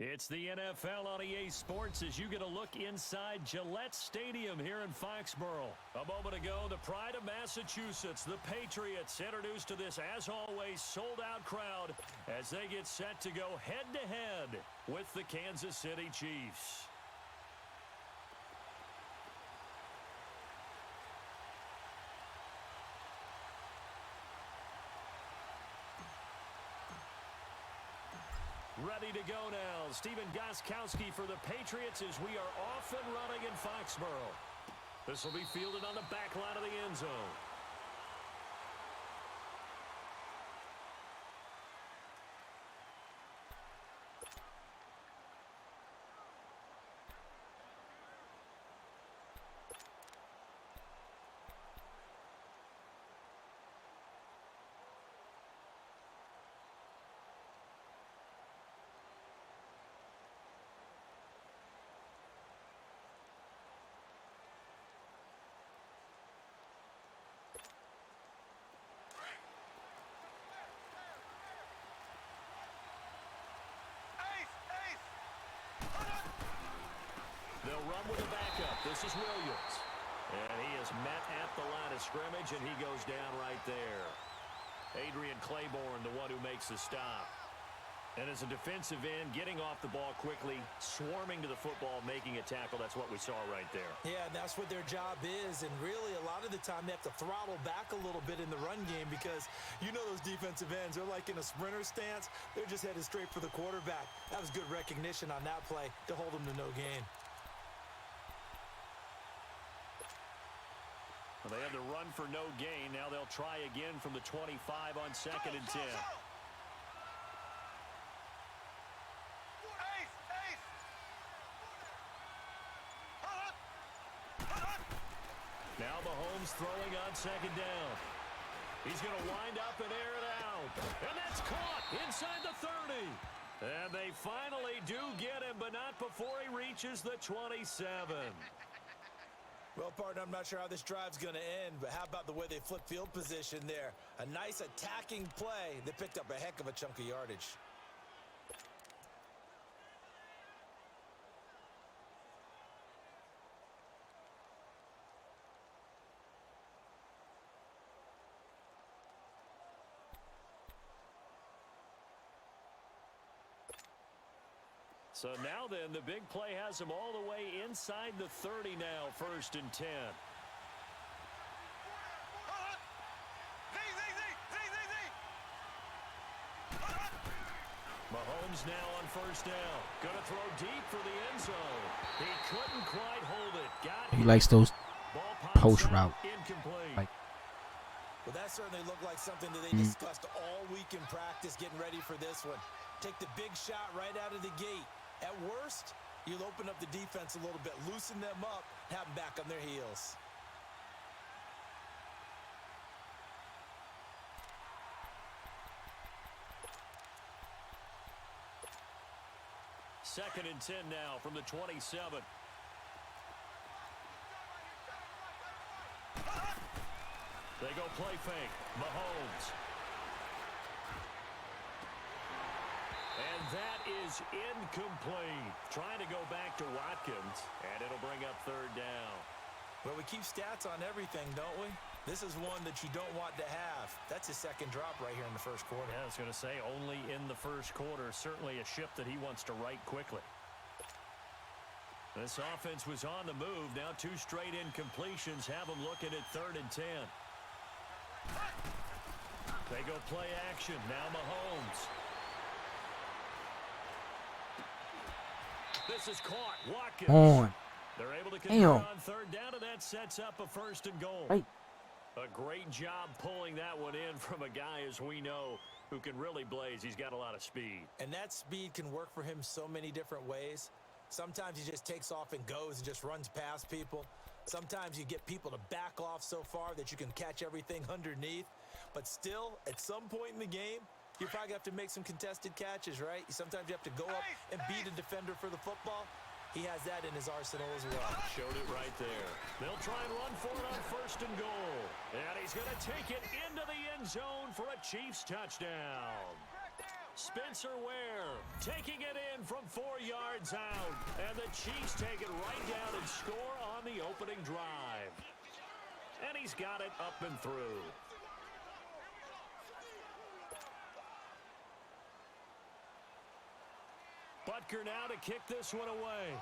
It's the NFL on EA Sports as you get a look inside Gillette Stadium here in Foxborough. A moment ago, the pride of Massachusetts, the Patriots, introduced to this, as always, sold-out crowd as they get set to go head-to-head with the Kansas City Chiefs. Ready to go now. Stephen Gostkowski for the Patriots as we are off and running in Foxborough. This will be fielded on the back line of the end zone. They'll run with a backup. This is Williams. And he is met at the line of scrimmage, and he goes down right there. Adrian Claiborne, the one who makes the stop. And as a defensive end, getting off the ball quickly, swarming to the football, making a tackle. That's what we saw right there. Yeah, and that's what their job is. And really, a lot of the time, they have to throttle back a little bit in the run game because you know those defensive ends, they're like in a sprinter stance. They're just headed straight for the quarterback. That was good recognition on that play to hold them to no gain. Well, they had to run for no gain. Now they'll try again from the 25 on 2nd and 10. Now Mahomes throwing on 2nd down. He's going to wind up and air it out. And that's caught inside the 30. And they finally do get him, but not before he reaches the 27. Well, partner, I'm not sure how this drive's going to end, but how about the way they flip field position there? A nice attacking play. They picked up a heck of a chunk of yardage. So now then, the big play has him all the way inside the 30 now, 1st and 10. Mahomes now on 1st down. Going to throw deep for the end zone. He couldn't quite hold it. He likes those post route. Well, that certainly looked like something that they discussed all week in practice, getting ready for this one. Take the big shot right out of the gate. At worst, you'll open up the defense a little bit, loosen them up, have them back on their heels. Second and 10 now from the 27. They go play fake. Mahomes. And that is incomplete. Trying to go back to Watkins, and it'll bring up 3rd down. Well, we keep stats on everything, don't we? This is one that you don't want to have. That's his 2nd drop right here in the 1st quarter. Yeah, I was going to say only in the 1st quarter. Certainly a ship that he wants to right quickly. This offense was on the move. Now 2 straight incompletions have them looking at 3rd and 10. They go play action. Now Mahomes. This is caught. Watkins. On. They're able to convert on 3rd down, and that sets up a 1st and goal. Right. A great job pulling that one in from a guy, as we know, who can really blaze. He's got a lot of speed. And that speed can work for him so many different ways. Sometimes he just takes off and goes and just runs past people. Sometimes you get people to back off so far that you can catch everything underneath. But still, at some point in the game, you probably have to make some contested catches, right? Sometimes you have to go up and beat a defender for the football. He has that in his arsenal as well. Showed it right there. They'll try and run for it on 1st and goal. And he's going to take it into the end zone for a Chiefs touchdown. Spencer Ware taking it in from 4 yards out. And the Chiefs take it right down and score on the opening drive. And he's got it up and through. Butker now to kick this one away.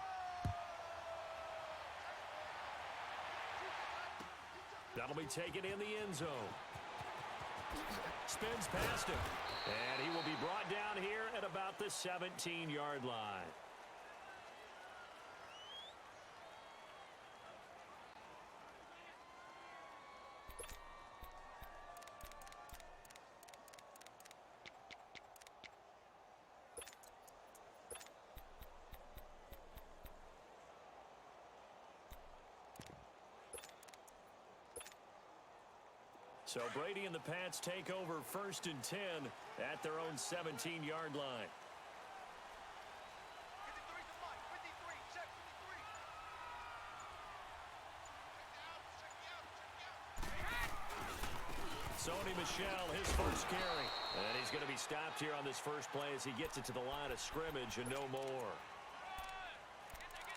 That'll be taken in the end zone. Spins past him. And he will be brought down here at about the 17-yard line. So Brady and the Pats take over 1st and 10 at their own 17-yard line. Sony Michel, his first carry. And he's going to be stopped here on this first play as he gets it to the line of scrimmage and no more.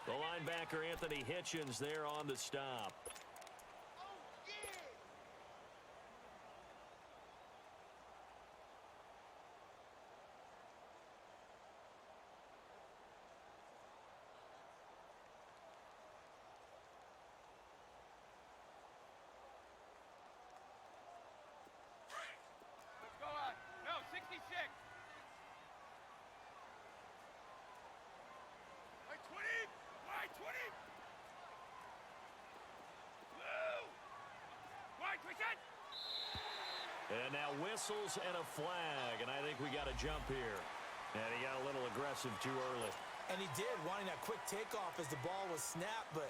The linebacker, Anthony Hitchens, there on the stop. And now whistles and a flag, and I think we got a jump here. And he got a little aggressive too early. And he did, wanting that quick takeoff as the ball was snapped, but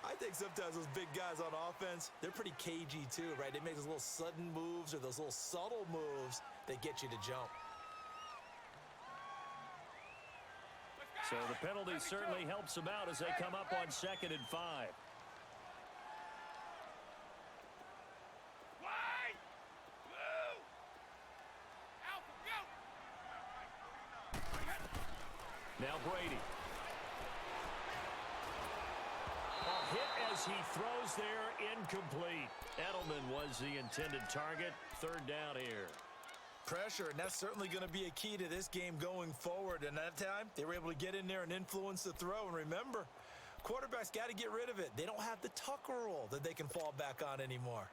I think sometimes those big guys on offense, they're pretty cagey too, right? They make those little sudden moves or those little subtle moves that get you to jump. So the penalty certainly helps them out as they come up on 2nd and 5. Now Brady. A hit as he throws there, incomplete. Edelman was the intended target. 3rd down here. Pressure, and that's certainly going to be a key to this game going forward. And that time, they were able to get in there and influence the throw. And remember, quarterbacks got to get rid of it. They don't have the tuck rule that they can fall back on anymore.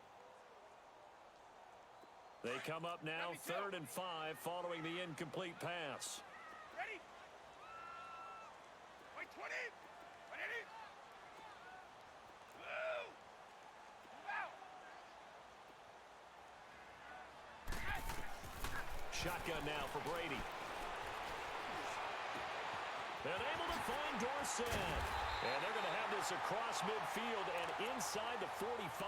They come up now 3rd and 5 following the incomplete pass. Ready? Wait, 20. Ready? Move. Out. Shotgun now for Brady. And able to find Dorsett. And they're going to have this across midfield and inside the 45.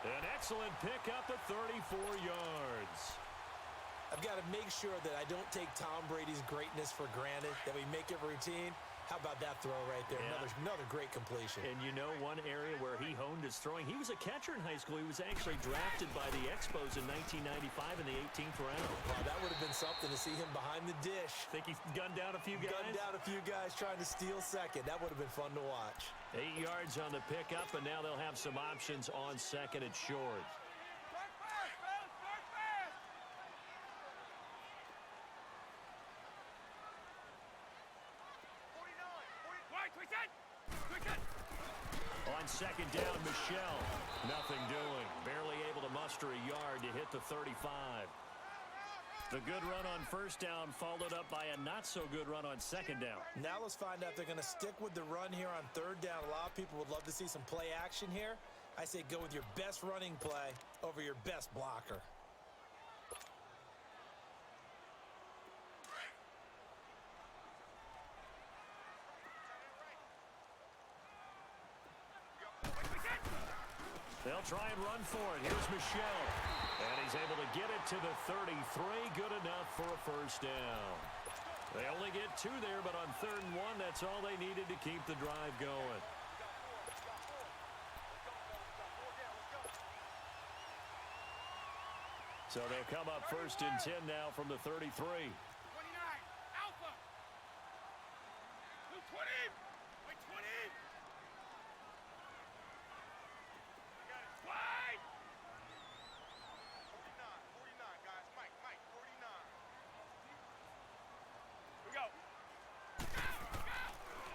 An excellent pickup at 34 yards. I've got to make sure that I don't take Tom Brady's greatness for granted, that we make it routine. How about that throw right there? Yeah. Another great completion. And you know one area where he honed his throwing? He was a catcher in high school. He was actually drafted by the Expos in 1995 in the 18th round. Wow, that would have been something to see him behind the dish. Think he gunned down a few guys? Gunned down a few guys trying to steal second. That would have been fun to watch. 8 yards on the pickup, and now they'll have some options on 2nd and short. Start fast, fellas. Start fast. On 2nd down, Michel. Nothing doing. Barely able to muster a yard to hit the 35. The good run on 1st down followed up by a not-so-good run on 2nd down. Now let's find out if they're going to stick with the run here on 3rd down. A lot of people would love to see some play action here. I say go with your best running play over your best blocker. They'll try and run for it. Here's Michel. And he's able to get it to the 33. Good enough for a 1st down. They only get 2 there, but on 3rd and 1, that's all they needed to keep the drive going. So they'll come up 1st and 10 now from the 33.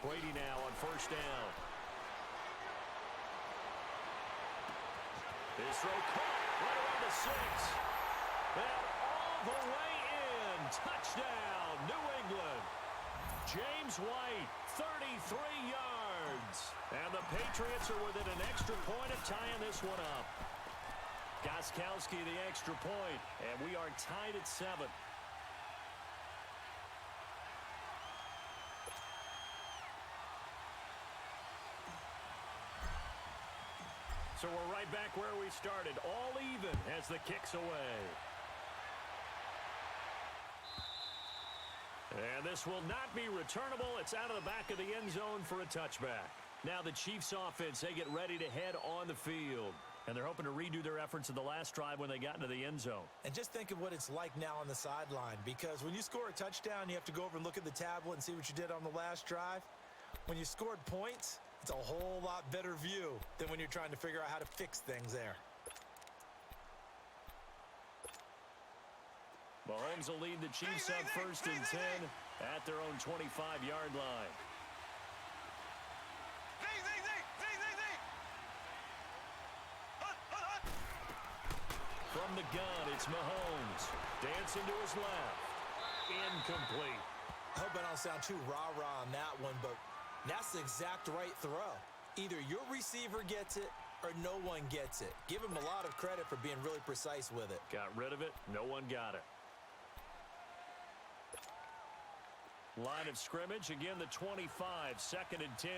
Brady now on first down. His throw caught right around the 6. And all the way in. Touchdown, New England. James White, 33 yards. And the Patriots are within an extra point of tying this one up. Gostkowski the extra point, and we are tied at 7. So we're right back where we started, all even as the kick's away. And this will not be returnable. It's out of the back of the end zone for a touchback. Now the Chiefs offense, they get ready to head on the field. And they're hoping to redo their efforts in the last drive when they got into the end zone. And just think of what it's like now on the sideline, because when you score a touchdown, you have to go over and look at the tablet and see what you did on the last drive. When you scored points, it's a whole lot better view than when you're trying to figure out how to fix things there. Mahomes will lead the Chiefs on first and 10 at their own 25-yard line. From the gun, it's Mahomes. Dancing to his left. Incomplete. I hope I don't sound too rah-rah on that one, but that's the exact right throw. Either your receiver gets it or no one gets it. Give him a lot of credit for being really precise with it. Got rid of it. No one got it. Line of scrimmage. Again, the 25. Second and 10.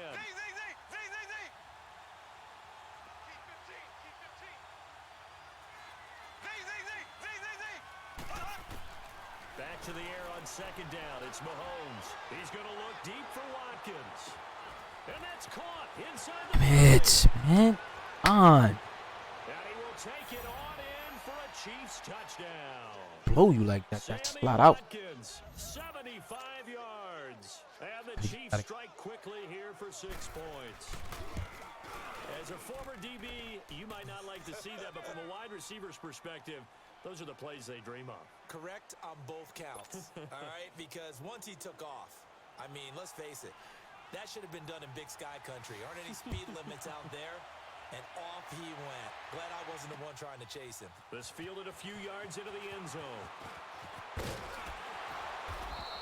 Back to the air on second down. It's Mahomes. He's going to look deep for Watkins. And that's caught inside the Hits, man. On. And he will take it on in for a Chiefs touchdown. Blow you like that. That's Sammy flat out. Watkins, 75 yards. And the Chiefs strike quickly here for 6 points. As a former DB, you might not like to see that, but from a wide receiver's perspective, those are the plays they dream of. Correct on both counts, all right? Because once he took off, I mean, let's face it, that should have been done in Big Sky Country. Aren't any speed limits out there? And off he went. Glad I wasn't the one trying to chase him. This fielded a few yards into the end zone.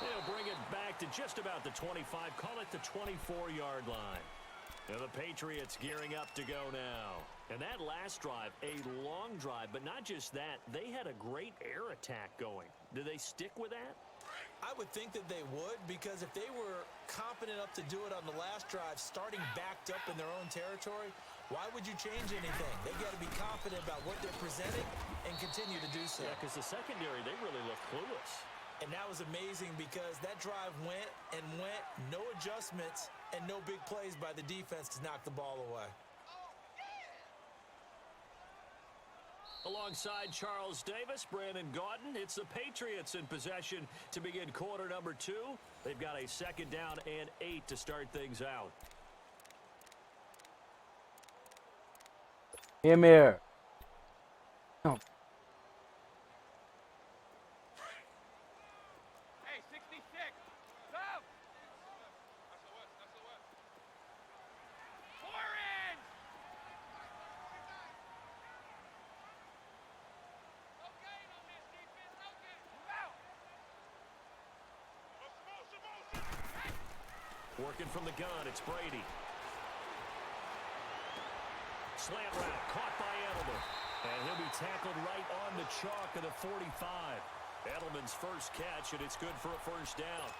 They'll bring it back to just about the 25. Call it the 24-yard line. Now the Patriots gearing up to go now. And that last drive, a long drive, but not just that. They had a great air attack going. Do they stick with that? I would think that they would, because if they were confident enough to do it on the last drive, starting backed up in their own territory, why would you change anything? They got to be confident about what they're presenting and continue to do so. Yeah, because the secondary, they really look clueless. And that was amazing because that drive went and went, no adjustments, and no big plays by the defense to knock the ball away. Alongside Charles Davis, Brandon Gaudin, it's the Patriots in possession to begin quarter number 2. They've got a second down and 8 to start things out. Here. No. Hey, 66. Go. That's the West. That's the West. 4 in. No gain on this defense. No gain. Move out. Working from the gun, it's Brady. Slant route, caught by Edelman. And he'll be tackled right on the chalk of the 45. Edelman's first catch, and it's good for a first down.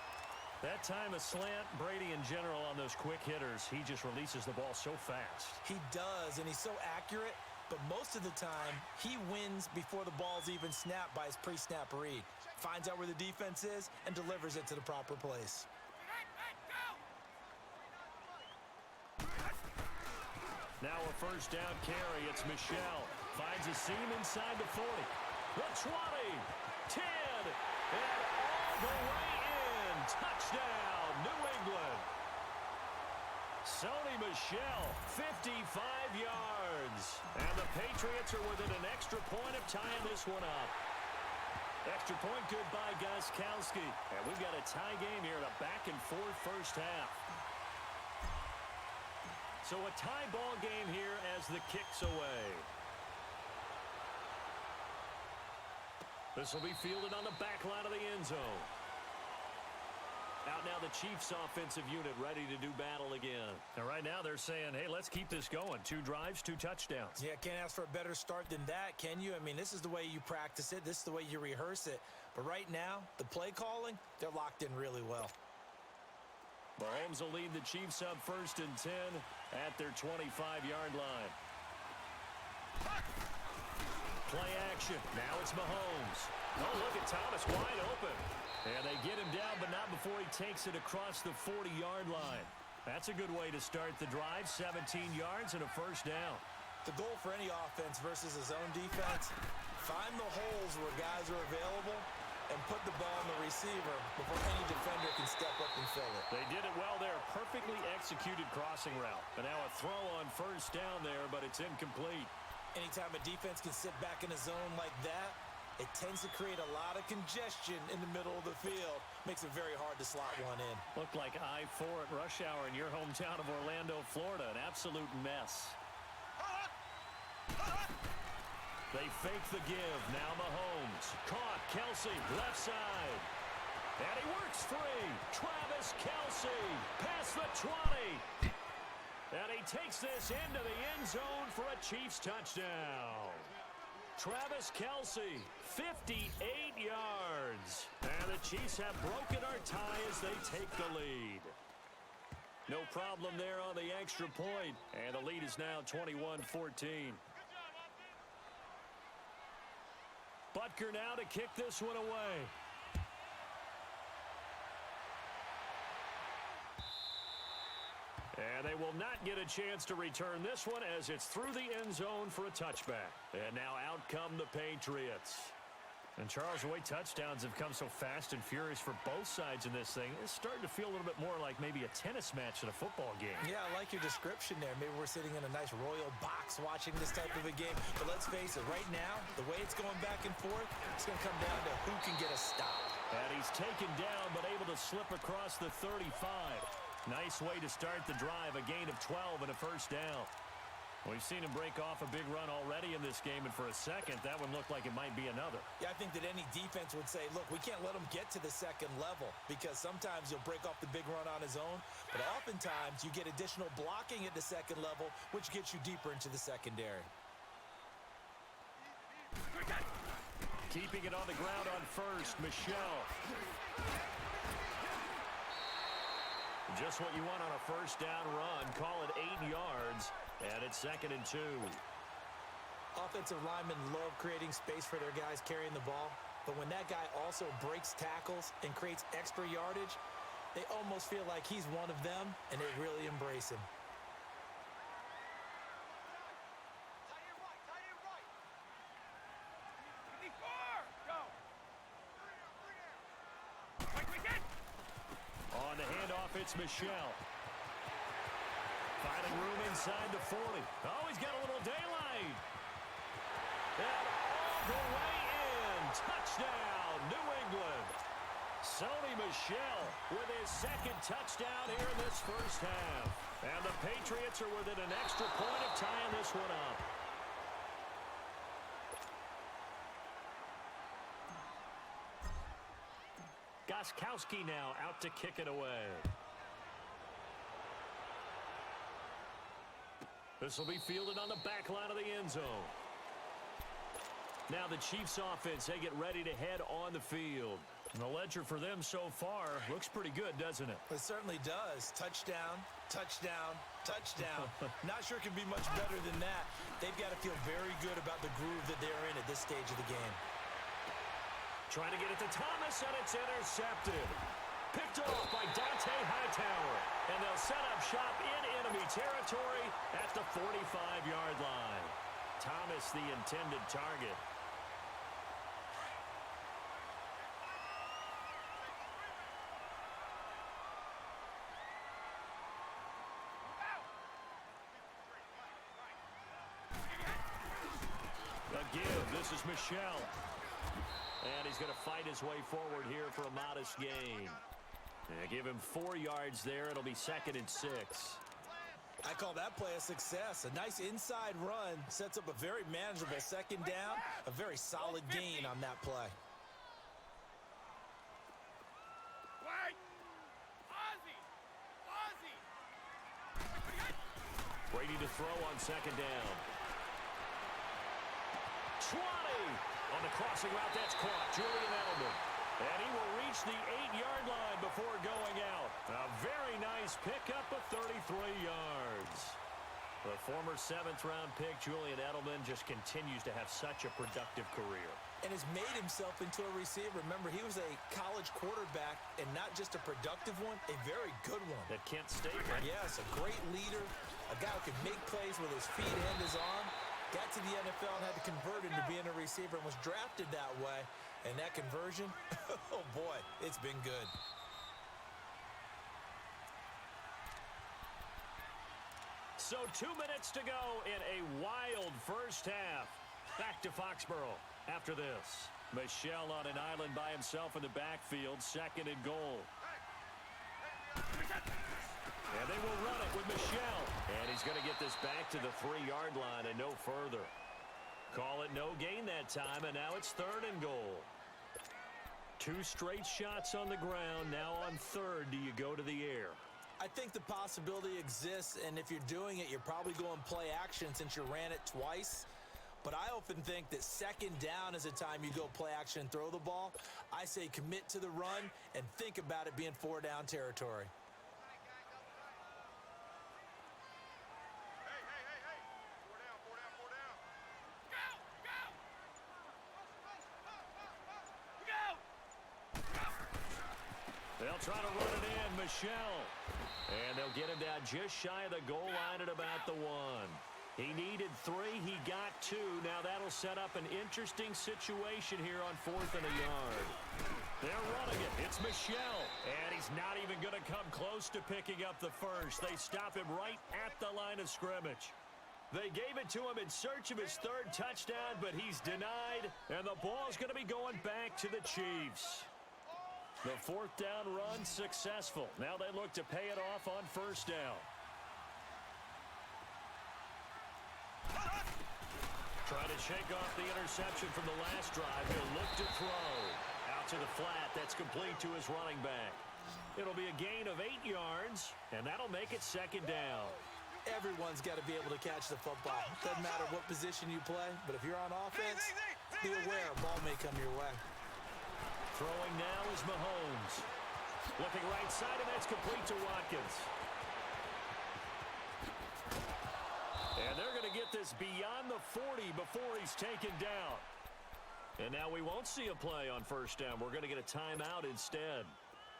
That time a slant, Brady in general on those quick hitters, he just releases the ball so fast. He does, and he's so accurate, but most of the time, he wins before the ball's even snapped by his pre-snap read. Finds out where the defense is and delivers it to the proper place. Now a first down carry. It's Michelle. Finds a seam inside the 40. The 20. 10. And all the way in. Touchdown, New England. Sony Michelle, 55 yards. And the Patriots are within an extra point of tying this one up. Extra point good by Gostkowski. And we've got a tie game here in a back-and-forth first half. So a tie ball game here as the kick's away. This will be fielded on the back line of the end zone. Out now the Chiefs offensive unit ready to do battle again. And right now they're saying, hey, let's keep this going. 2 drives, 2 touchdowns. Yeah, can't ask for a better start than that, can you? I mean, this is the way you practice it. This is the way you rehearse it. But right now, the play calling, they're locked in really well. Mahomes will lead the Chiefs up 1st and 10 at their 25-yard line. Play action. Now it's Mahomes. Oh, look at Thomas wide open. And they get him down, but not before he takes it across the 40-yard line. That's a good way to start the drive. 17 yards and a 1st down. The goal for any offense versus a zone defense, find the holes where guys are available and put the ball in the receiver before any defender can step up and fill it. They did it well there. Perfectly executed crossing route. And now a throw on 1st down there, but it's incomplete. Anytime a defense can sit back in a zone like that, it tends to create a lot of congestion in the middle of the field. Makes it very hard to slot one in. Looked like I-4 at rush hour in your hometown of Orlando, Florida. An absolute mess. They fake the give. Now Mahomes. Caught. Kelsey, left side. And he works free. Travis Kelsey. Past the 20. And he takes this into the end zone for a Chiefs touchdown. Travis Kelsey, 58 yards. And the Chiefs have broken our tie as they take the lead. No problem there on the extra point. And the lead is now 21-14. Butker now to kick this one away. And they will not get a chance to return this one as it's through the end zone for a touchback. And now out come the Patriots. And Charles, the way touchdowns have come so fast and furious for both sides in this thing, it's starting to feel a little bit more like maybe a tennis match at a football game. Yeah, I like your description there. Maybe we're sitting in a nice royal box watching this type of a game. But let's face it, right now, the way it's going back and forth, it's going to come down to who can get a stop. And he's taken down but able to slip across the 35. Nice way to start the drive, a gain of 12 and a 1st down. We've seen him break off a big run already in this game, and for a second, that one looked like it might be another. Yeah, I think that any defense would say, look, we can't let him get to the second level because sometimes he'll break off the big run on his own, but oftentimes you get additional blocking at the second level, which gets you deeper into the secondary. Keeping it on the ground on 1st, Michelle. Just what you want on a 1st down run. Call it 8 yards, and it's 2nd and 2. Offensive linemen love creating space for their guys carrying the ball, but when that guy also breaks tackles and creates extra yardage, they almost feel like he's one of them, and they really embrace him. It's Michelle. Finding room inside the 40. Oh, he's got a little daylight. And all the way in. Touchdown, New England. Sony Michel with his 2nd touchdown here in this 1st half. And the Patriots are within an extra point of tying this one up. Gostkowski now out to kick it away. This will be fielded on the back line of the end zone. Now the Chiefs offense, they get ready to head on the field. And the ledger for them so far looks pretty good, doesn't it? It certainly does. Touchdown, touchdown, touchdown. Not sure it can be much better than that. They've got to feel very good about the groove that they're in at this stage of the game. Trying to get it to Thomas, and it's intercepted. Picked off by Dante Hightower. And they'll set up shop in enemy territory at the 45-yard line. Thomas, the intended target. A give. This is Michelle. And he's going to fight his way forward here for a modest gain. Give him 4 yards there. It'll be 2nd and 6. I call that play a success. A nice inside run sets up a very manageable second down, a very solid gain on that play. Wait! Ozzie! Ozzie! Brady to throw on second down. 20 on the crossing route. That's caught. Julian Edelman. And he will reach the 8-yard line before going out. A very nice pickup of 33 yards. The former 7th-round pick, Julian Edelman, just continues to have such a productive career. And has made himself into a receiver. Remember, he was a college quarterback, and not just a productive one, a very good one. At Kent State, right? Yes, a great leader, a guy who can make plays with his feet and his arm. Got to the NFL and had to convert into being a receiver and was drafted that way. And that conversion, oh boy, it's been good. So 2 minutes to go in a wild first half. Back to Foxborough after this. Michel on an island by himself in the backfield, 2nd and goal. And they will run it with Michel. And he's going to get this back to the 3-yard line and no further. Call it no gain that time, and now it's 3rd and goal. 2 straight shots on the ground. Now on 3rd, do you go to the air? I think the possibility exists, and if you're doing it, you're probably going play action since you ran it twice. But I often think that 2nd down is a time you go play action and throw the ball. I say commit to the run and think about it being 4-down territory. They'll try to run it in, Michel. And they'll get him down just shy of the goal line at about the 1. He needed 3. He got 2. Now that'll set up an interesting situation here on 4th and a yard. They're running it. It's Michel. And he's not even going to come close to picking up the first. They stop him right at the line of scrimmage. They gave it to him in search of his 3rd touchdown, but he's denied. And the ball's going to be going back to the Chiefs. The 4th down run successful. Now they look to pay it off on 1st down. Trying to shake off the interception from the last drive. He'll look to throw. Out to the flat. That's complete to his running back. It'll be a gain of 8 yards, and that'll make it 2nd down. Everyone's got to be able to catch the football. Doesn't matter what position you play, but if you're on offense, be aware a ball may come your way. Throwing now is Mahomes. Looking right side, and that's complete to Watkins. And they're going to get this beyond the 40 before he's taken down. And now we won't see a play on 1st down. We're going to get a timeout instead,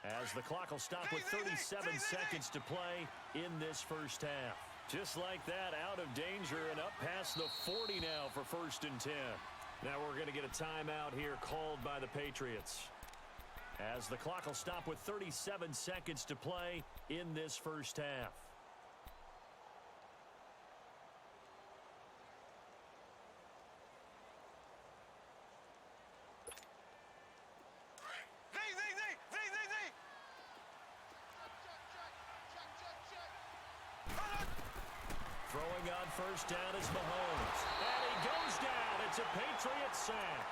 as the clock will stop with 37 seconds to play in this 1st half. Just like that, out of danger and up past the 40 now for 1st and 10. Now we're going to get a timeout here called by the Patriots, as the clock will stop with 37 seconds to play in this 1st half. Throwing on 1st down is Mahomes. And he goes down. It's a Patriots sack.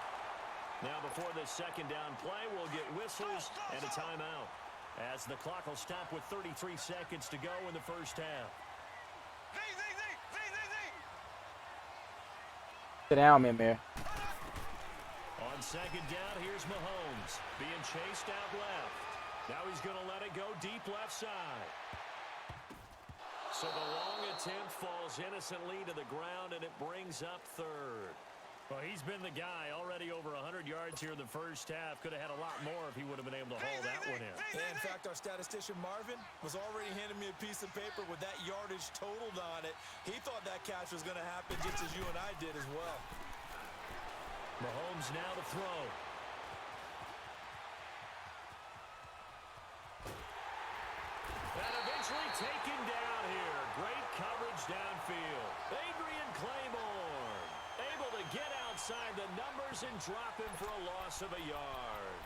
Now before this 2nd down play, we'll get whistles and a timeout, as the clock will stop with 33 seconds to go in the 1st half. Sit down, man, man. On 2nd down, here's Mahomes being chased out left. Now he's going to let it go deep left side. So the long attempt falls innocently to the ground, and it brings up 3rd. Well, he's been the guy already over 100 yards here in the 1st half. Could have had a lot more if he would have been able to haul that one in. Yeah, in fact, our statistician Marvin was already handing me a piece of paper with that yardage totaled on it. He thought that catch was going to happen just as you and I did as well. Mahomes now to throw. And eventually taken down here. Great coverage downfield. Adrian Claiborne able to get outside the numbers and drop him for a loss of a yard.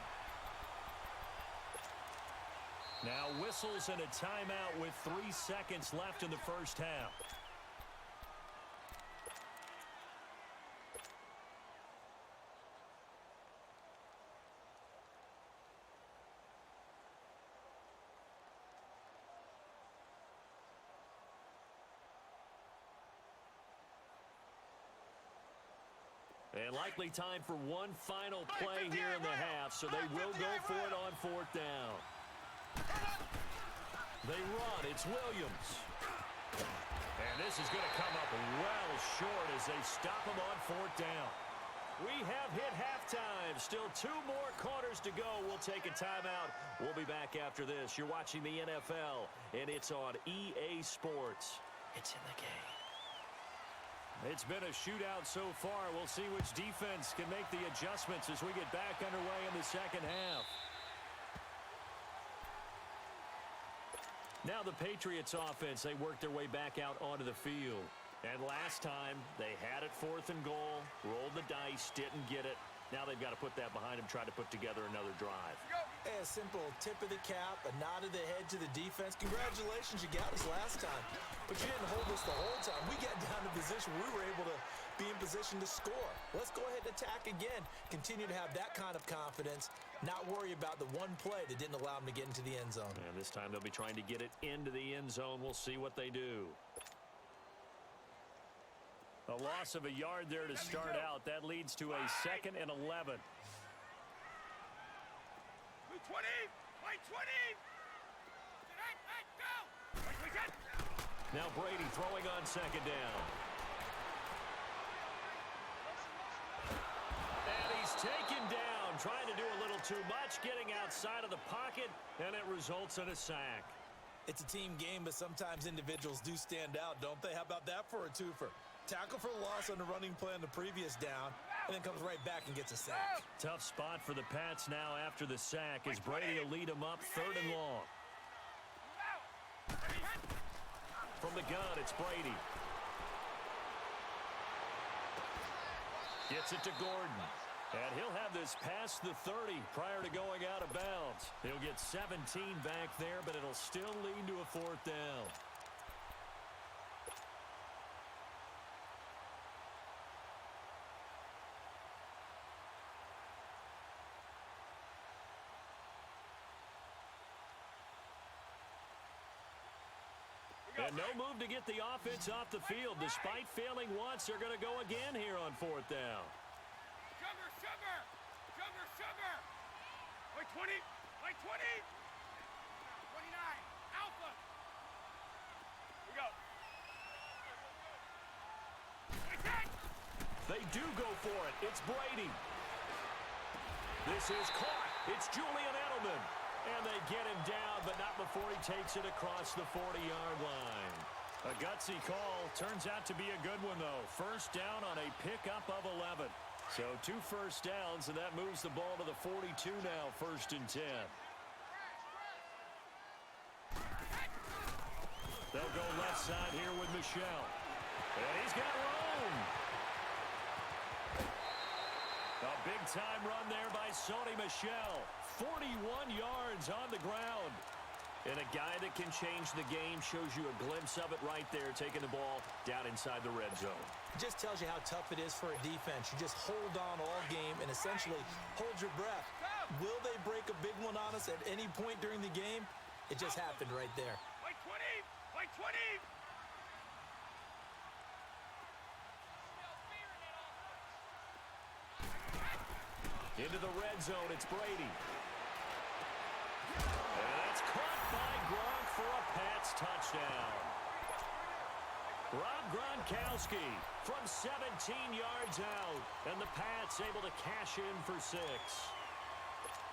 Now whistles and a timeout with 3 seconds left in the first half. And likely time for one final play here in the half, so they will go for it on 4th down. They run. It's Williams. And this is going to come up well short as they stop him on 4th down. We have hit halftime. Still 2 more quarters to go. We'll take a timeout. We'll be back after this. You're watching the NFL, and it's on EA Sports. It's in the game. It's been a shootout so far. We'll see which defense can make the adjustments as we get back underway in the second half. Now the Patriots offense, they worked their way back out onto the field. And last time, they had it 4th and goal, rolled the dice, didn't get it. Now they've got to put that behind them, try to put together another drive. Hey, a simple tip of the cap, a nod of the head to the defense. Congratulations, you got us last time. But you didn't hold us the whole time. We got down to position where we were able to be in position to score. Let's go ahead and attack again. Continue to have that kind of confidence. Not worry about the one play that didn't allow them to get into the end zone. And this time they'll be trying to get it into the end zone. We'll see what they do. A loss of a yard there to start out. That leads to a 2nd and 11. 20! Play 20! Go! Now Brady throwing on 2nd down. And he's taken down, trying to do a little too much, getting outside of the pocket, and it results in a sack. It's a team game, but sometimes individuals do stand out, don't they? How about that for a twofer? Tackle for the loss on the running play on the previous down, and then comes right back and gets a sack. Tough spot for the Pats now after the sack as Brady will lead them up 3rd and long. From the gun, it's Brady. Gets it to Gordon. And he'll have this past the 30 prior to going out of bounds. He'll get 17 back there, but it'll still lead to a 4th down. And no move to get the offense off the field. Despite failing once, they're going to go again here on 4th down. Sugar! Play 20! Play 20! 29! Alpha! We go! They do go for it. It's Brady. This is caught. It's Julian Edelman. And they get him down, but not before he takes it across the 40-yard line. A gutsy call. Turns out to be a good one, though. 1st down on a pickup of 11. So 2 first downs, and that moves the ball to the 42 now, 1st and 10. They'll go left side here with Michel. And he's got room. A big-time run there by Sony Michel. 41 yards on the ground. And a guy that can change the game, shows you a glimpse of it right there, taking the ball down inside the red zone. It just tells you how tough it is for a defense. You just hold on all game and essentially hold your breath. Will they break a big one on us at any point during the game? It just happened right there. Play 20! Play 20! Into the red zone, it's Brady. And that's caught by Gronk for a Pats touchdown. Rob Gronkowski from 17 yards out, and the Pats able to cash in for 6.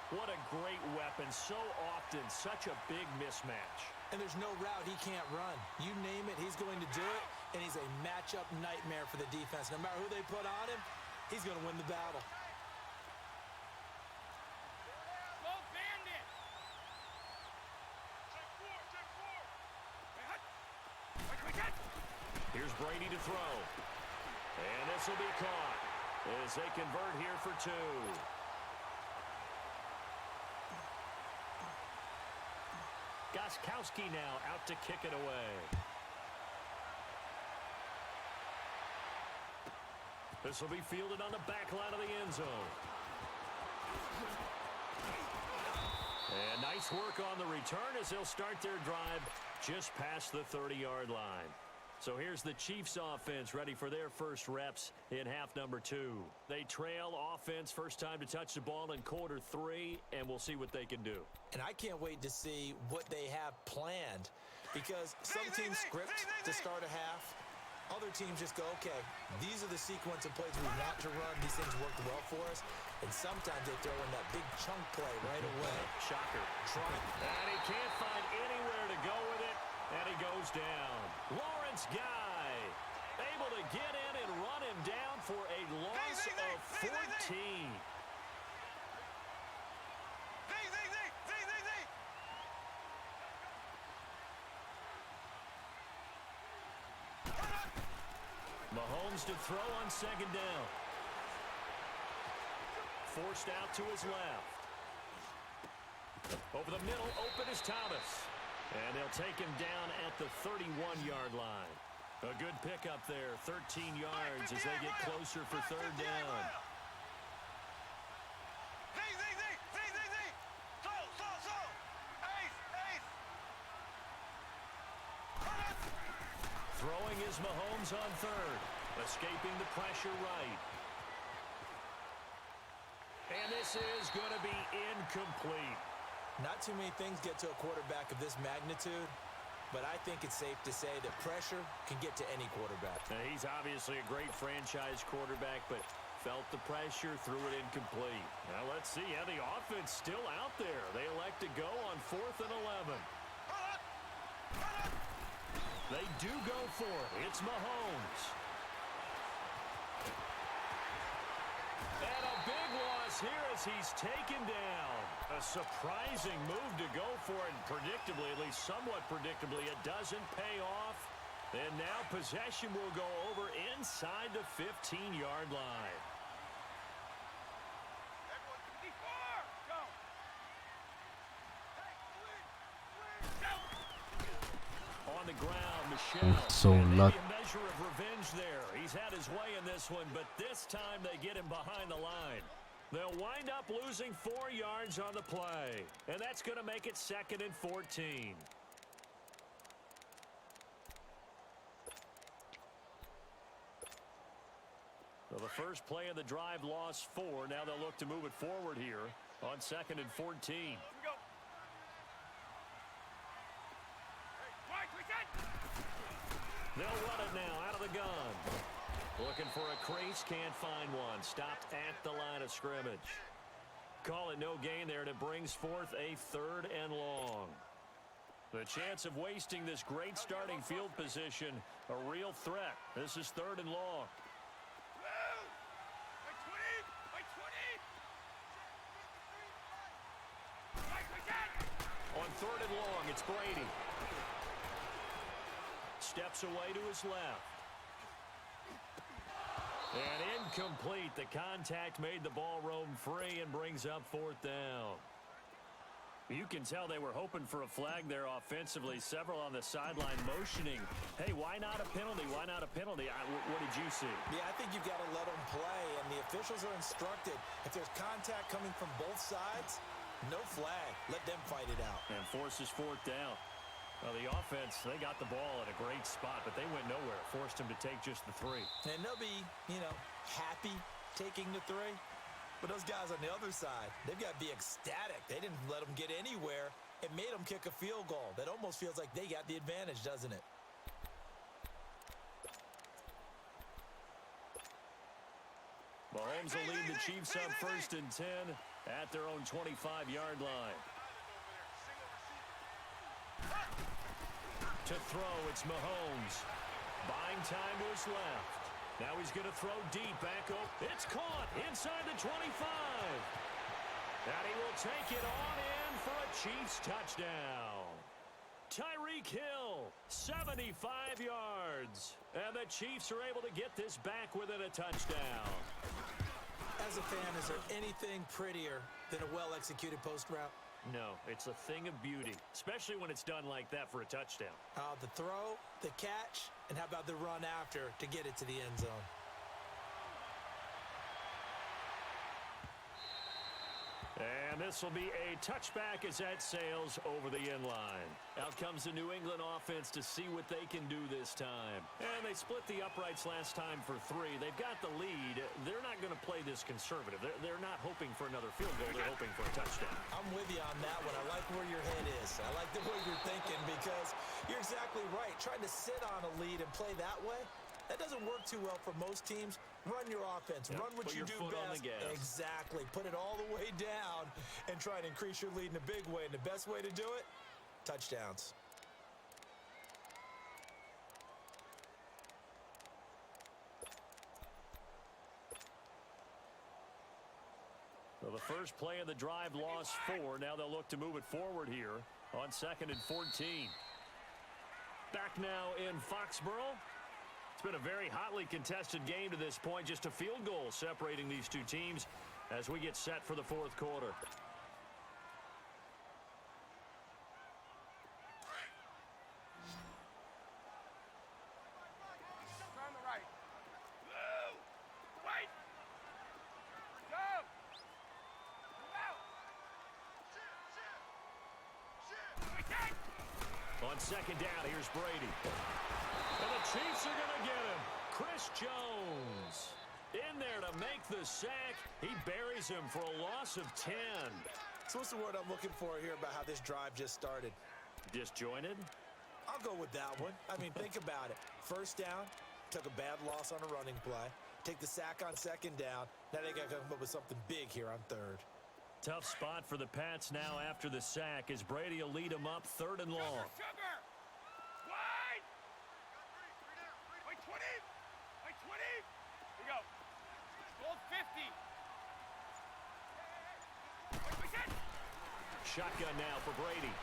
What a great weapon. So often, such a big mismatch. And there's no route he can't run. You name it, he's going to do it, and he's a matchup nightmare for the defense. No matter who they put on him, he's going to win the battle. Go Bandit! Here's Brady to throw. And this will be caught as they convert here for 2. Gostkowski now out to kick it away. This will be fielded on the back line of the end zone. And nice work on the return as they'll start their drive just past the 30-yard line. So here's the Chiefs offense ready for their first reps in half number 2. They trail offense first time to touch the ball in quarter 3, and we'll see what they can do. And I can't wait to see what they have planned, because some teams script to start a half. Other teams just go, okay, these are the sequence of plays we want to run. These things work well for us. And sometimes they throw in that big chunk play right away. Shocker. And he can't find anywhere to go with it, and he goes down. Lawrence Guy able to get in and run him down for a loss of 14. Mahomes to throw on second down. Forced out to his left. Over the middle, open is Thomas. And they'll take him down at the 31-yard line. A good pickup there, 13 yards as they get closer for third down. Throwing is Mahomes on third. Escaping the pressure right. And this is going to be incomplete. Not too many things get to a quarterback of this magnitude, but I think it's safe to say that pressure can get to any quarterback. Now, he's obviously a great franchise quarterback, but felt the pressure, threw it incomplete. Now let's see how the offense still out there. They elect to go on 4th and 11. They do go for it. It's Mahomes. And a big loss here as he's taken down. A surprising move to go for it, and predictably, at least somewhat predictably, it doesn't pay off. And now possession will go over inside the 15-yard line. On the ground, Michelle. So lucky. A measure of revenge there. He's had his way in this one, but this time they get him behind the line. They'll wind up losing 4 yards on the play, and that's going to make it 2nd and 14. So the first play of the drive lost 4. Now they'll look to move it forward here on 2nd and 14. They'll run it now out of the gun. Looking for a crease, can't find one. Stopped at the line of scrimmage. Call it no gain there, and it brings forth a 3rd and long. The chance of wasting this great starting field position, a real threat. This is 3rd and long. On 3rd and long, it's Brady. Steps away to his left. And incomplete. The contact made the ball roam free and brings up 4th down. You can tell they were hoping for a flag there offensively. Several on the sideline motioning. Hey, why not a penalty? Why not a penalty? What did you see? Yeah, I think you've got to let them play, and the officials are instructed. If there's contact coming from both sides, no flag. Let them fight it out. And forces 4th down. Well, the offense, they got the ball at a great spot, but they went nowhere. Forced them to take just the 3. And they'll be, happy taking the 3. But those guys on the other side, they've got to be ecstatic. They didn't let them get anywhere. It made them kick a field goal. That almost feels like they got the advantage, doesn't it? Mahomes will lead the Chiefs up 1st and 10 at their own 25-yard line. To throw, it's Mahomes. Buying time to his left. Now he's going to throw deep back up. It's caught inside the 25. And he will take it on in for a Chiefs touchdown. Tyreek Hill, 75 yards. And the Chiefs are able to get this back within a touchdown. As a fan, is there anything prettier than a well-executed post route? No, it's a thing of beauty, especially when it's done like that for a touchdown. The throw, the catch, and how about the run after to get it to the end zone? And this will be a touchback as that sails over the end line. Out comes the New England offense to see what they can do this time. And they split the uprights last time for 3. They've got the lead. They're not going to play this conservative. They're not hoping for another field goal. They're hoping for a touchdown. I'm with you on that one. I like where your head is. I like the way you're thinking because you're exactly right. Trying to sit on a lead and play that way, that doesn't work too well for most teams. Run your offense. Yep. Run what you do best. Exactly. Put it all the way down and try and increase your lead in a big way. And the best way to do it, touchdowns. Well, the first play of the drive lost 4. Now they'll look to move it forward here on 2nd and 14. Back now in Foxborough. It's been a very hotly contested game to this point. Just a field goal separating these two teams as we get set for the 4th quarter. On the right. Blue. White. Go. Move out. On 2nd down, here's Brady. And the Chiefs are going to get him. Chris Jones in there to make the sack. He buries him for a loss of 10. So what's the word I'm looking for here about how this drive just started? Disjointed? I'll go with that one. I mean, think about it. First down, took a bad loss on a running play. Take the sack on 2nd down. Now they got to come up with something big here on 3rd. Tough spot for the Pats now after the sack as Brady will lead them up 3rd and long. Sugar. Wide. Wait, 20. Wait, 20. Here we go. Gold 50. Wait, get. Shotgun now for Brady.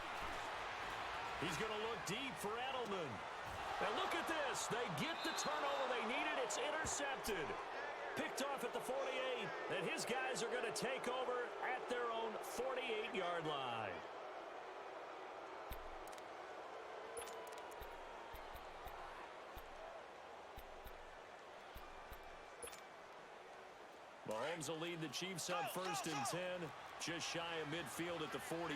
He's going to look deep for Edelman. And look at this. They get the turnover they needed. It's intercepted. Picked off at the 48. And his guys are going to take over at their own 48-yard line. Mahomes will lead the Chiefs on 1st and 10. Just shy of midfield at the 48.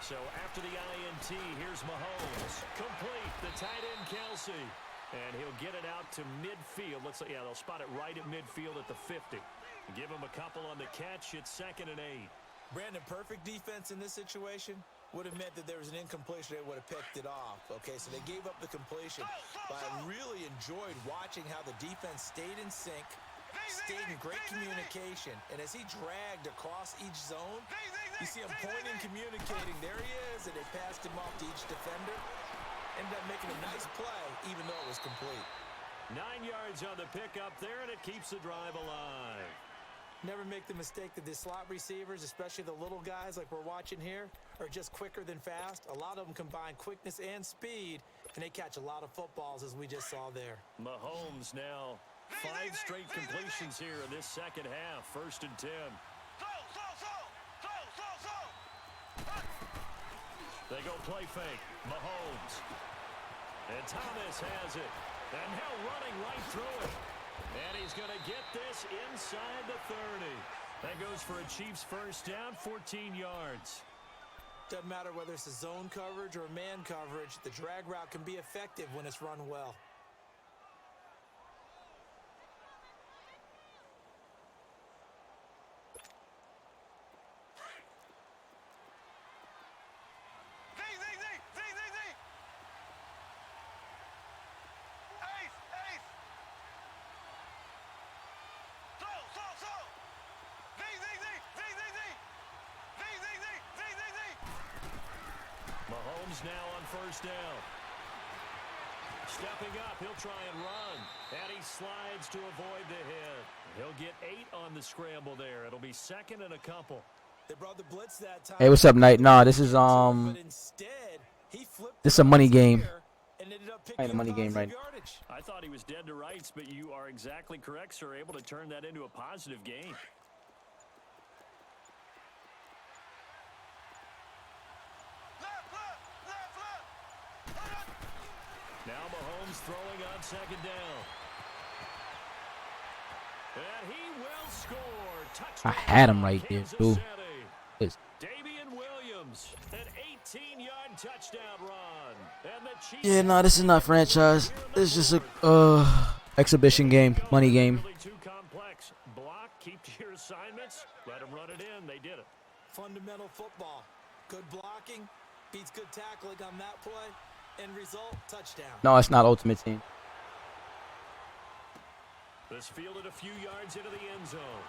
So after the INT, here's Mahomes. Complete. The tight end, Kelsey. And he'll get it out to midfield. Yeah, they'll spot it right at midfield at the 50. Give him a couple on the catch. It's 2nd and 8. Brandon, perfect defense in this situation would have meant that there was an incompletion. They would have picked it off. Okay, so they gave up the completion. But I really enjoyed watching how the defense stayed in sync, stayed in great communication. And as he dragged across each zone, you see him pointing, communicating. There he is, and they passed him off to each defender. Ended up making a nice play, even though it was complete. 9 yards on the pickup there, and it keeps the drive alive. Never make the mistake that the slot receivers, especially the little guys like we're watching here, are just quicker than fast. A lot of them combine quickness and speed, and they catch a lot of footballs, as we just saw there. Mahomes now 5 straight completions here in this 2nd half. 1st and 10. They go play fake. Mahomes. And Thomas has it. And now running right through it. And he's going to get this inside the 30. That goes for a Chiefs 1st down, 14 yards. Doesn't matter whether it's a zone coverage or a man coverage, the drag route can be effective when it's run well. Mahomes now on 1st down. Stepping up, he'll try and run. And he slides to avoid the hit. He'll get 8 on the scramble there. It'll be 2nd and a couple. They brought the blitz that time. Hey, what's up, Knight? Nah, this is But instead, he flipped this is a money game. and ended up Playing picking a up money game positive right yardage. I thought he was dead to rights, but you are exactly correct, sir. Able to turn that into a positive gain. Now Mahomes throwing on second down. And he will score. Touchdown. I had him right there, Kansas too. City. It's- Damian Williams, an 18-yard touchdown run. And the Chiefs Yeah, no, this is not franchise. This is just a exhibition game, money game. Really too complex. Block, keep to your assignments, let them run it in. They did it. Fundamental football. Good blocking beats good tackling on that play. End result, touchdown. No, it's not Ultimate Team. This fielded a few yards into the end zone.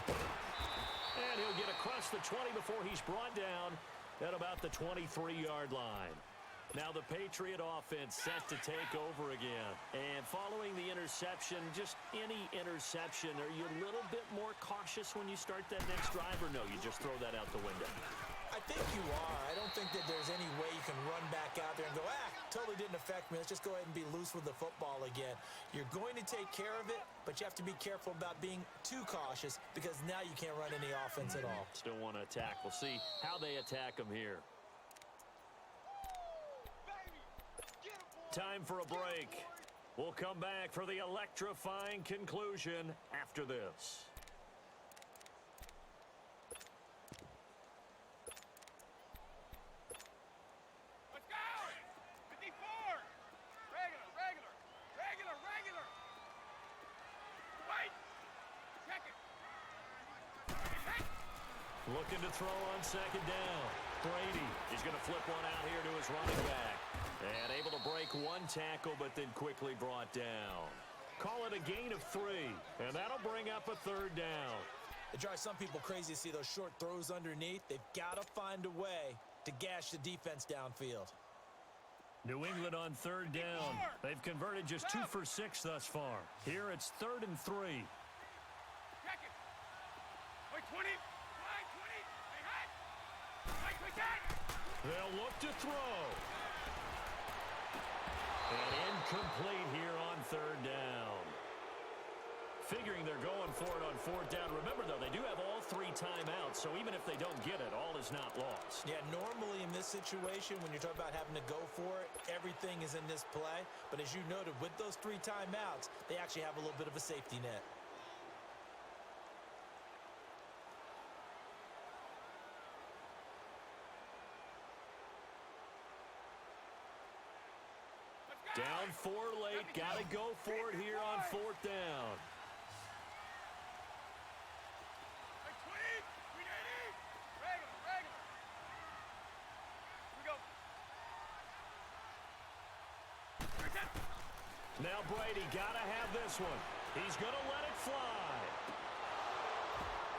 And he'll get across the 20 before he's brought down at about the 23-yard line. Now the Patriot offense set to take over again. And following the interception, just any interception, are you a little bit more cautious when you start that next drive, or no, you just throw that out the window? I think you are. I don't think that there's any way you can run back out there and go, totally didn't affect me. Let's just go ahead and be loose with the football again. You're going to take care of it, but you have to be careful about being too cautious because now you can't run any offense at all. Still want to attack. We'll see how they attack him here. Time for a break. We'll come back for the electrifying conclusion after this. Let's go! 54! Regular! Wait! Check it! Looking to throw on second down. Brady is going to flip one out here to his running back. And able to break one tackle, but then quickly brought down. Call it a gain of 3, and that'll bring up a third down. It drives some people crazy to see those short throws underneath. They've got to find a way to gash the defense downfield. New England on third down. They've converted just 2 for 6 thus far. Here it's 3rd and 3. Check it! Wait, 20! Line 20! Hey, hot! Wait, that! They'll look to throw. And incomplete here on 3rd down. Figuring they're going for it on 4th down. Remember, though, they do have all 3 timeouts, so even if they don't get it, all is not lost. Yeah, normally in this situation, when you're talking about having to go for it, everything is in this play. But as you noted, with those 3 timeouts, they actually have a little bit of a safety net. Down 4 late. Got to go for it here on 4th down. Hey, 20! 380! Regular! Here we go! Now Brady got to have this one. He's going to let it fly.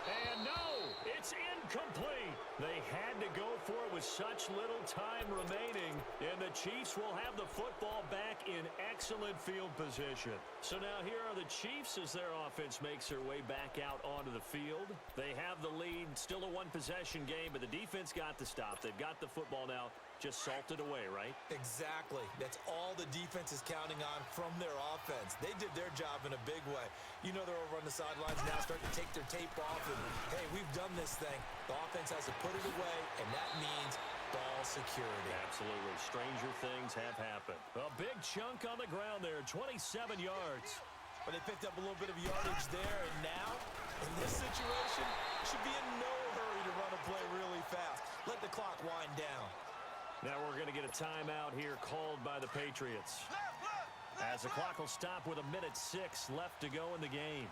And no, it's incomplete. They had to go for it with such little time remaining. And the Chiefs will have the football back in excellent field position. So now here are the Chiefs as their offense makes their way back out onto the field. They have the lead, still a one-possession game, but the defense got the stop. They've got the football now. Just salted away, right? Exactly. That's all the defense is counting on from their offense. They did their job in a big way. You know they're over on the sidelines now starting to take their tape off and, hey, we've done this thing. The offense has to put it away, and that means ball security. Absolutely. Stranger things have happened. A big chunk on the ground there, 27 yards. But they picked up a little bit of yardage there, and now, in this situation, should be in no hurry to run a play really fast. Let the clock wind down. Now we're going to get a timeout here called by the Patriots. As the clock will stop with 1:06 left to go in the game.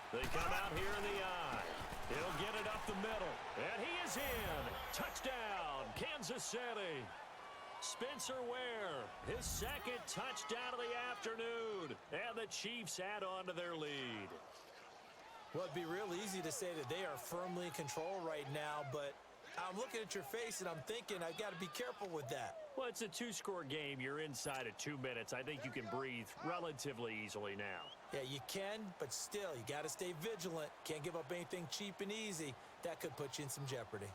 They come out here in the eye. He'll get it up the middle. And he is in. Touchdown, Kansas City. Spencer Ware, his second touchdown of the afternoon. And the Chiefs add on to their lead. Well, it'd be real easy to say that they are firmly in control right now, but I'm looking at your face and I'm thinking I've got to be careful with that. Well, it's a 2-score game. You're inside of 2 minutes. I think you can breathe relatively easily now. Yeah, you can, but still, you got to stay vigilant. Can't give up anything cheap and easy. That could put you in some jeopardy.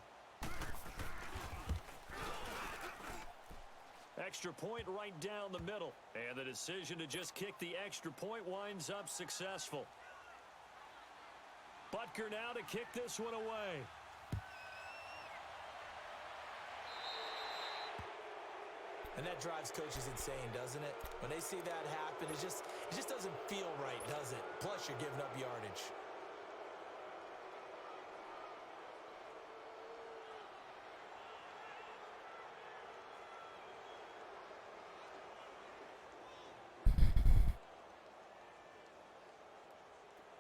Extra point right down the middle. And the decision to just kick the extra point winds up successful. Butker now to kick this one away. And that drives coaches insane, doesn't it? When they see that happen, it just doesn't feel right, does it? Plus, you're giving up yardage.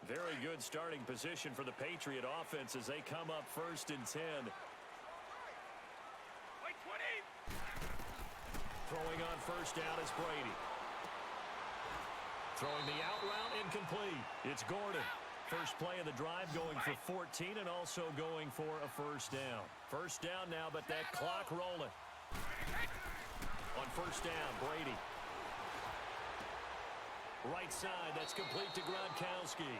Very good starting position for the Patriot offense as they come up 1st and 10. Wait, 20. Throwing on 1st down is Brady. Throwing the out route incomplete. It's Gordon. First play of the drive going for 14 and also going for a 1st down. 1st down now, but that clock rolling. On 1st down, Brady. Right side, that's complete to Gronkowski.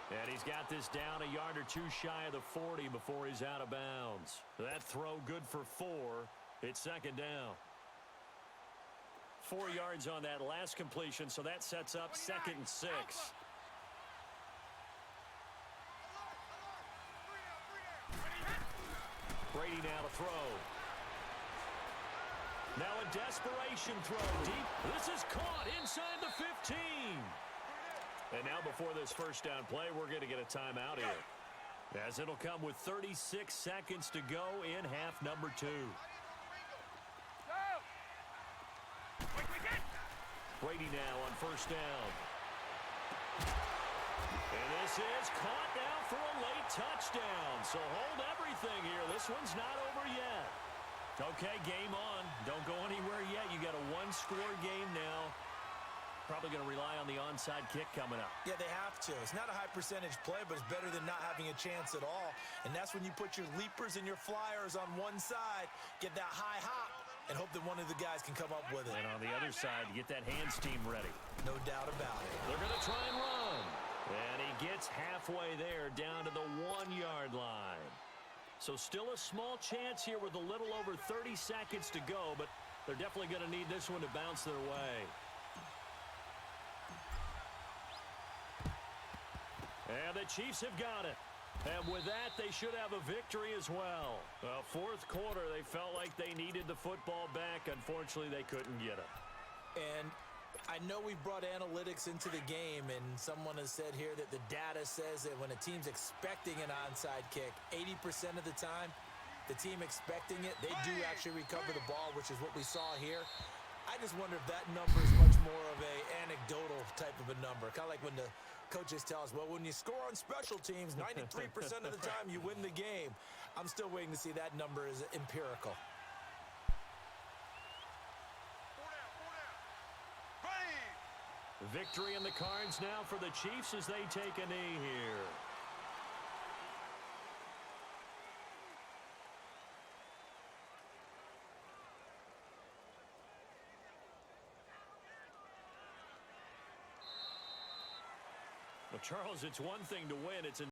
And he's got this down a yard or two shy of the 40 before he's out of bounds. That throw good for 4. It's 2nd down. 4 yards on that last completion, so that sets up 2nd and 6. Brady now to throw. Now a desperation throw deep. This is caught inside the 15. And now before this 1st down play, we're going to get a timeout here, as it'll come with 36 seconds to go in half number 2. Brady now on 1st down. And this is caught now for a late touchdown. So hold everything here. This one's not over yet. Okay, game on. Don't go anywhere yet. You got a 1-score game now. Probably going to rely on the onside kick coming up. Yeah, they have to. It's not a high percentage play, but it's better than not having a chance at all. And that's when you put your leapers and your flyers on one side, get that high hop, and hope that one of the guys can come up with it. And on the other side, get that hands team ready. No doubt about it. They're going to try and run. And he gets halfway there down to the 1-yard line. So still a small chance here with a little over 30 seconds to go, but they're definitely going to need this one to bounce their way. And the Chiefs have got it. And with that, they should have a victory as well. 4th quarter, they felt like they needed the football back. Unfortunately, they couldn't get it. And I know we brought analytics into the game, and someone has said here that the data says that when a team's expecting an onside kick, 80% of the time, the team expecting it, they do actually recover the ball, which is what we saw here. I just wonder if that number is much more of a anecdotal type of a number. Kind of like when the coaches tell us, well, when you score on special teams, 93% of the time you win the game. I'm still waiting to see that number is empirical. Victory in the cards now for the Chiefs as they take a knee here. Well, Charles, it's one thing to win. It's